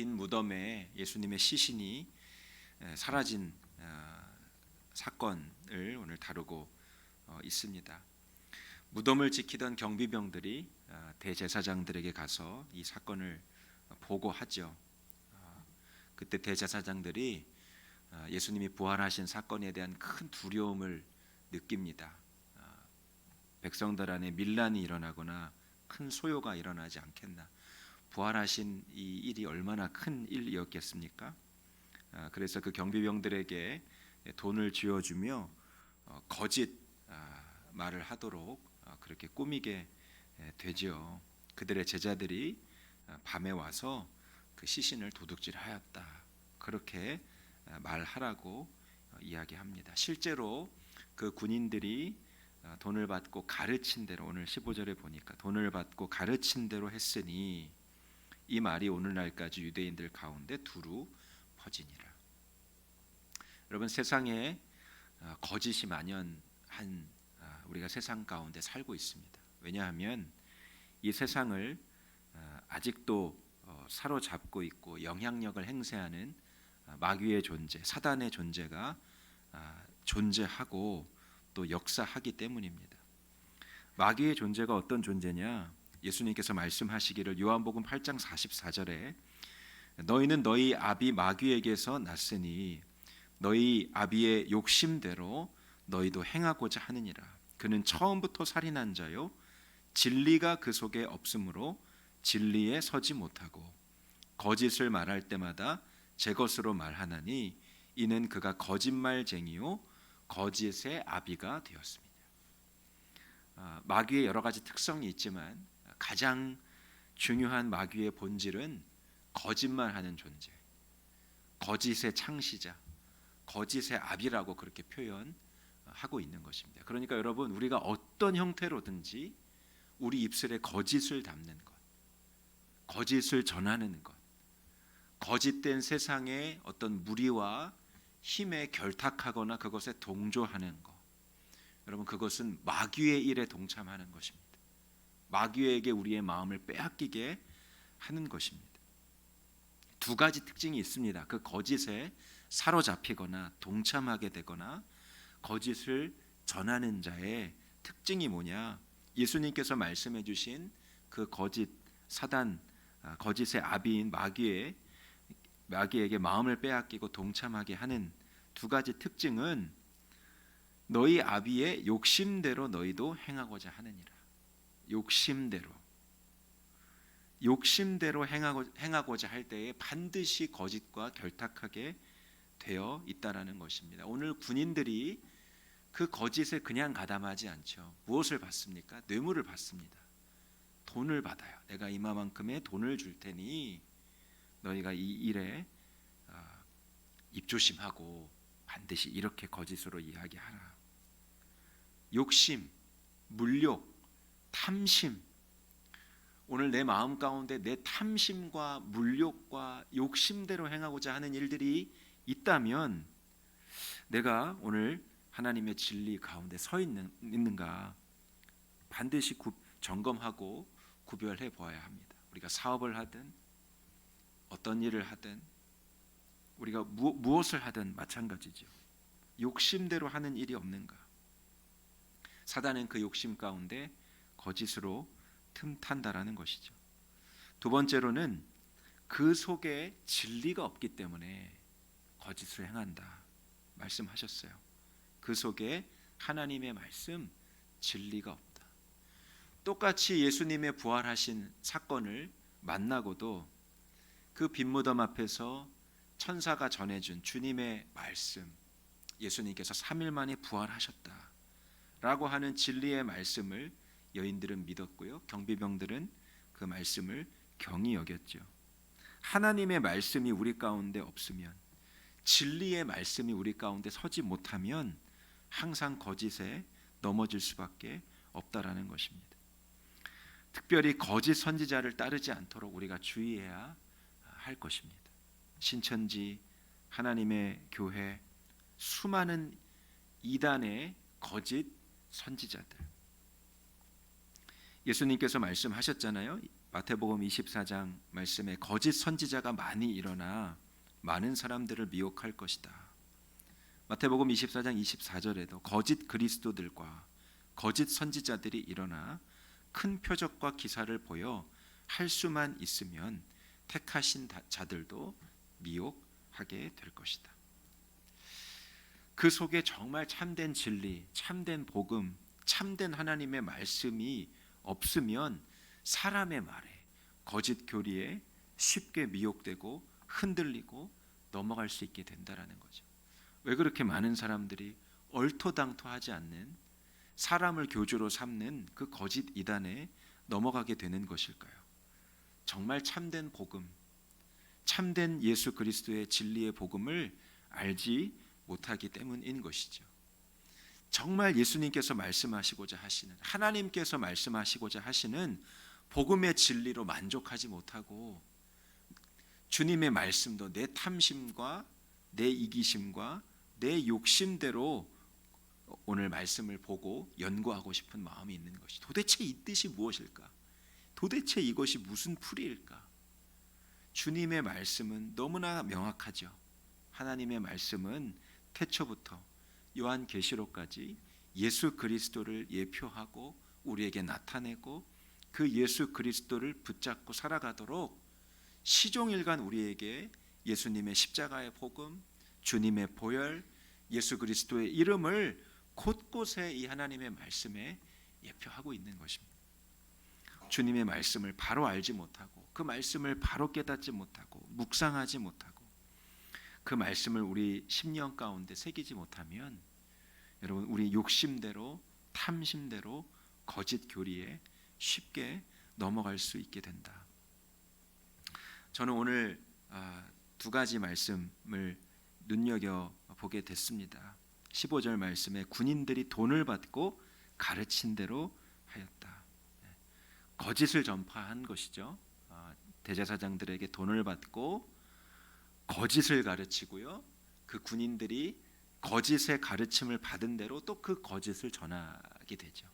빈 무덤에 예수님의 시신이 사라진 사건을 오늘 다루고 있습니다. 무덤을 지키던 경비병들이 대제사장들에게 가서 이 사건을 보고하죠. 그때 대제사장들이 예수님이 부활하신 사건에 대한 큰 두려움을 느낍니다. 백성들 안에 밀란이 일어나거나 큰 소요가 일어나지 않겠나. 부활하신 이 일이 얼마나 큰 일이었겠습니까? 그래서 그 경비병들에게 돈을 쥐어주며 거짓 말을 하도록 그렇게 꾸미게 되죠. 그들의 제자들이 밤에 와서 그 시신을 도둑질하였다. 그렇게 말하라고 이야기합니다. 실제로 그 군인들이 돈을 받고 가르친 대로, 오늘 15절에 보니까 돈을 받고 가르친 대로 했으니 이 말이 오늘날까지 유대인들 가운데 두루 퍼지니라. 여러분, 세상에 거짓이 만연한 우리가 세상 가운데 살고 있습니다. 왜냐하면 이 세상을 아직도 사로잡고 있고 영향력을 행사하는 마귀의 존재, 사단의 존재가 존재하고 또 역사하기 때문입니다. 마귀의 존재가 어떤 존재냐? 예수님께서 말씀하시기를 요한복음 8장 44절에 너희는 너희 아비 마귀에게서 났으니 너희 아비의 욕심대로 너희도 행하고자 하느니라. 그는 처음부터 살인한 자요 진리가 그 속에 없으므로 진리에 서지 못하고 거짓을 말할 때마다 제 것으로 말하나니 이는 그가 거짓말쟁이요 거짓의 아비가 되었습니다. 마귀의 여러 가지 특성이 있지만 가장 중요한 마귀의 본질은 거짓말하는 존재, 거짓의 창시자, 거짓의 아비라고 그렇게 표현하고 있는 것입니다. 그러니까 여러분, 우리가 어떤 형태로든지 우리 입술에 거짓을 담는 것, 거짓을 전하는 것, 거짓된 세상의 어떤 무리와 힘에 결탁하거나 그것에 동조하는 것, 여러분, 그것은 마귀의 일에 동참하는 것입니다. 마귀에게 우리의 마음을 빼앗기게 하는 것입니다. 두 가지 특징이 있습니다. 그 거짓에 사로잡히거나 동참하게 되거나 거짓을 전하는 자의 특징이 뭐냐? 예수님께서 말씀해 주신 그 거짓 사단, 거짓의 아비인 마귀에게 마음을 빼앗기고 동참하게 하는 두 가지 특징은 너희 아비의 욕심대로 너희도 행하고자 하느니라. 욕심대로 행하고자 할 때에 반드시 거짓과 결탁하게 되어 있다라는 것입니다. 오늘 군인들이 그 거짓에 그냥 가담하지 않죠. 무엇을 받습니까? 뇌물을 받습니다. 돈을 받아요. 내가 이만큼의 돈을 줄 테니 너희가 이 일에 입조심하고 반드시 이렇게 거짓으로 이야기하라. 욕심, 물욕, 탐심, 오늘 내 마음 가운데 내 탐심과 물욕과 욕심대로 행하고자 하는 일들이 있다면 내가 오늘 하나님의 진리 가운데 서 있는가 반드시 점검하고 구별해 보아야 합니다. 우리가 사업을 하든 어떤 일을 하든 우리가 무엇을 하든 마찬가지죠. 욕심대로 하는 일이 없는가? 사단은 그 욕심 가운데 거짓으로 틈탄다라는 것이죠. 두 번째로는 그 속에 진리가 없기 때문에 거짓을 행한다 말씀하셨어요. 그 속에 하나님의 말씀, 진리가 없다. 똑같이 예수님의 부활하신 사건을 만나고도 그 빈무덤 앞에서 천사가 전해준 주님의 말씀, 예수님께서 3일 만에 부활하셨다 라고 하는 진리의 말씀을 여인들은 믿었고요, 경비병들은 그 말씀을 경히 여겼죠. 하나님의 말씀이 우리 가운데 없으면, 진리의 말씀이 우리 가운데 서지 못하면 항상 거짓에 넘어질 수밖에 없다라는 것입니다. 특별히 거짓 선지자를 따르지 않도록 우리가 주의해야 할 것입니다. 신천지, 하나님의 교회, 수많은 이단의 거짓 선지자들, 예수님께서 말씀하셨잖아요. 마태복음 24장 말씀에 거짓 선지자가 많이 일어나 많은 사람들을 미혹할 것이다. 마태복음 24장 24절에도 거짓 그리스도들과 거짓 선지자들이 일어나 큰 표적과 기사를 보여 할 수만 있으면 택하신 자들도 미혹하게 될 것이다. 그 속에 정말 참된 진리, 참된 복음, 참된 하나님의 말씀이 없으면 사람의 말에, 거짓 교리에 쉽게 미혹되고 흔들리고 넘어갈 수 있게 된다라는 거죠. 왜 그렇게 많은 사람들이 얼토당토하지 않는, 사람을 교주로 삼는 그 거짓 이단에 넘어가게 되는 것일까요? 정말 참된 복음, 참된 예수 그리스도의 진리의 복음을 알지 못하기 때문인 것이죠. 정말 예수님께서 말씀하시고자 하시는, 하나님께서 말씀하시고자 하시는 복음의 진리로 만족하지 못하고 주님의 말씀도 내 탐심과 내 이기심과 내 욕심대로 오늘 말씀을 보고 연구하고 싶은 마음이 있는 것이, 도대체 이 뜻이 무엇일까? 도대체 이것이 무슨 풀이일까? 주님의 말씀은 너무나 명확하죠. 하나님의 말씀은 태초부터 요한계시록까지 예수 그리스도를 예표하고 우리에게 나타내고 그 예수 그리스도를 붙잡고 살아가도록 시종일관 우리에게 예수님의 십자가의 복음, 주님의 보혈, 예수 그리스도의 이름을 곳곳에 이 하나님의 말씀에 예표하고 있는 것입니다. 주님의 말씀을 바로 알지 못하고 그 말씀을 바로 깨닫지 못하고 묵상하지 못하고 그 말씀을 우리 심령 가운데 새기지 못하면 여러분 우리 욕심대로 탐심대로 거짓 교리에 쉽게 넘어갈 수 있게 된다. 저는 오늘 두 가지 말씀을 눈여겨보게 됐습니다. 15절 말씀에 군인들이 돈을 받고 가르친 대로 하였다. 거짓을 전파한 것이죠. 대제사장들에게 돈을 받고 거짓을 가르치고요. 그 군인들이 거짓의 가르침을 받은 대로 또 그 거짓을 전하게 되죠.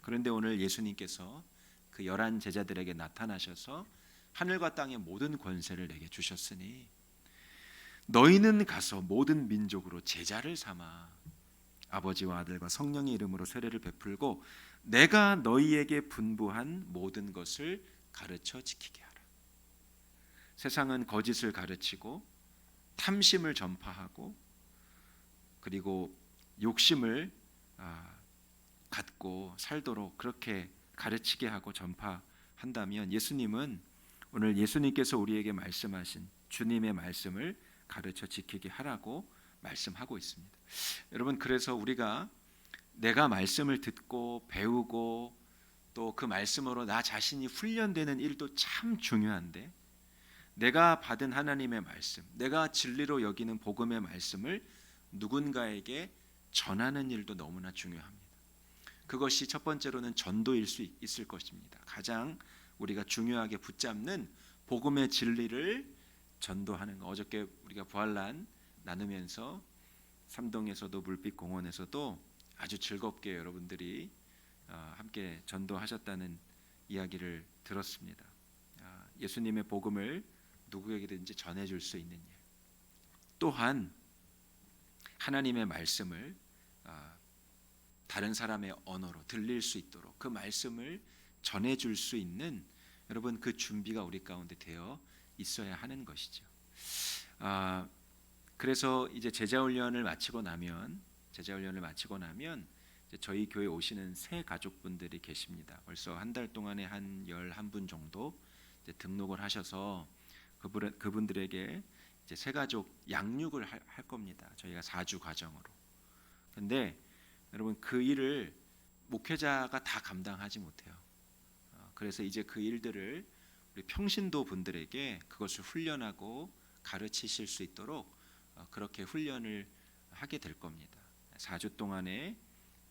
그런데 오늘 예수님께서 그 11 제자들에게 나타나셔서 하늘과 땅의 모든 권세를 내게 주셨으니 너희는 가서 모든 민족으로 제자를 삼아 아버지와 아들과 성령의 이름으로 세례를 베풀고 내가 너희에게 분부한 모든 것을 가르쳐 지키게 하라. 세상은 거짓을 가르치고 탐심을 전파하고 그리고 욕심을 갖고 살도록 그렇게 가르치게 하고 전파한다면 예수님은 오늘 예수님께서 우리에게 말씀하신 주님의 말씀을 가르쳐 지키게 하라고 말씀하고 있습니다. 여러분, 그래서 우리가 내가 말씀을 듣고 배우고 또 그 말씀으로 나 자신이 훈련되는 일도 참 중요한데 내가 받은 하나님의 말씀, 내가 진리로 여기는 복음의 말씀을 누군가에게 전하는 일도 너무나 중요합니다. 그것이 첫 번째로는 전도일 수 있을 것입니다. 가장 우리가 중요하게 붙잡는 복음의 진리를 전도하는 것. 어저께 우리가 부활란 나누면서 삼동에서도 물빛 공원에서도 아주 즐겁게 여러분들이 함께 전도하셨다는 이야기를 들었습니다. 예수님의 복음을 누구에게든지 전해줄 수 있는 일, 또한 하나님의 말씀을 다른 사람의 언어로 들릴 수 있도록 그 말씀을 전해줄 수 있는 여러분 그 준비가 우리 가운데 되어 있어야 하는 것이죠. 그래서 이제 제자훈련을 마치고 나면 이제 저희 교회 오시는 새 가족분들이 계십니다. 벌써 한 달 동안에 한 11분 정도 이제 등록을 하셔서 그분들에게 이제 새 가족 양육을 할 겁니다. 저희가 4주 과정으로. 근데 여러분 그 일을 목회자가 다 감당하지 못해요. 그래서 이제 그 일들을 우리 평신도 분들에게 그것을 훈련하고 가르치실 수 있도록 그렇게 훈련을 하게 될 겁니다. 4주 동안에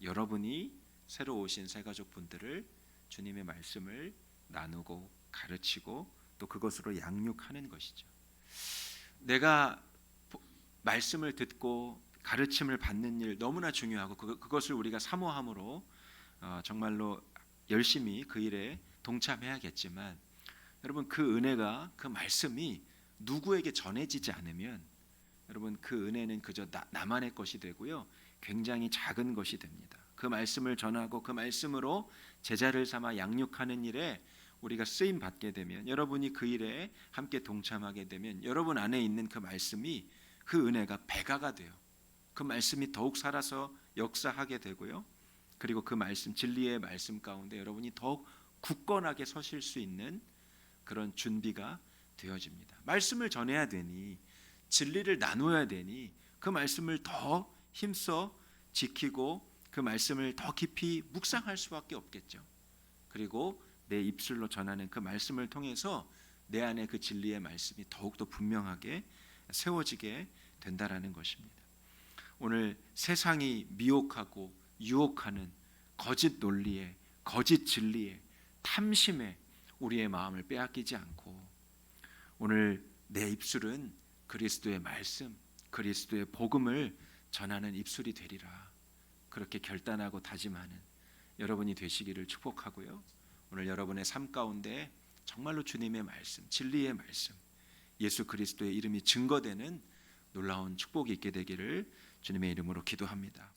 여러분이 새로 오신 새가족 분들을 주님의 말씀을 나누고 가르치고 또 그것으로 양육하는 것이죠. 내가 말씀을 듣고 가르침을 받는 일 너무나 중요하고 그것을 우리가 사모함으로 정말로 열심히 그 일에 동참해야겠지만 여러분 그 은혜가 그 말씀이 누구에게 전해지지 않으면 여러분 그 은혜는 그저 나만의 것이 되고요. 굉장히 작은 것이 됩니다. 그 말씀을 전하고 그 말씀으로 제자를 삼아 양육하는 일에 우리가 쓰임 받게 되면 여러분이 그 일에 함께 동참하게 되면 여러분 안에 있는 그 말씀이 그 은혜가 배가가 돼요. 그 말씀이 더욱 살아서 역사하게 되고요. 그리고 그 말씀 진리의 말씀 가운데 여러분이 더욱 굳건하게 서실 수 있는 그런 준비가 되어집니다. 말씀을 전해야 되니 진리를 나눠야 되니 그 말씀을 더 힘써 지키고 그 말씀을 더 깊이 묵상할 수밖에 없겠죠. 그리고 내 입술로 전하는 그 말씀을 통해서 내 안에 그 진리의 말씀이 더욱더 분명하게 세워지게 된다라는 것입니다. 오늘 세상이 미혹하고 유혹하는 거짓 논리에, 거짓 진리에, 탐심에 우리의 마음을 빼앗기지 않고 오늘 내 입술은 그리스도의 말씀, 그리스도의 복음을 전하는 입술이 되리라. 그렇게 결단하고 다짐하는 여러분이 되시기를 축복하고요. 오늘 여러분의 삶 가운데 정말로 주님의 말씀, 진리의 말씀, 예수 그리스도의 이름이 증거되는 놀라운 축복이 있게 되기를 주님의 이름으로 기도합니다.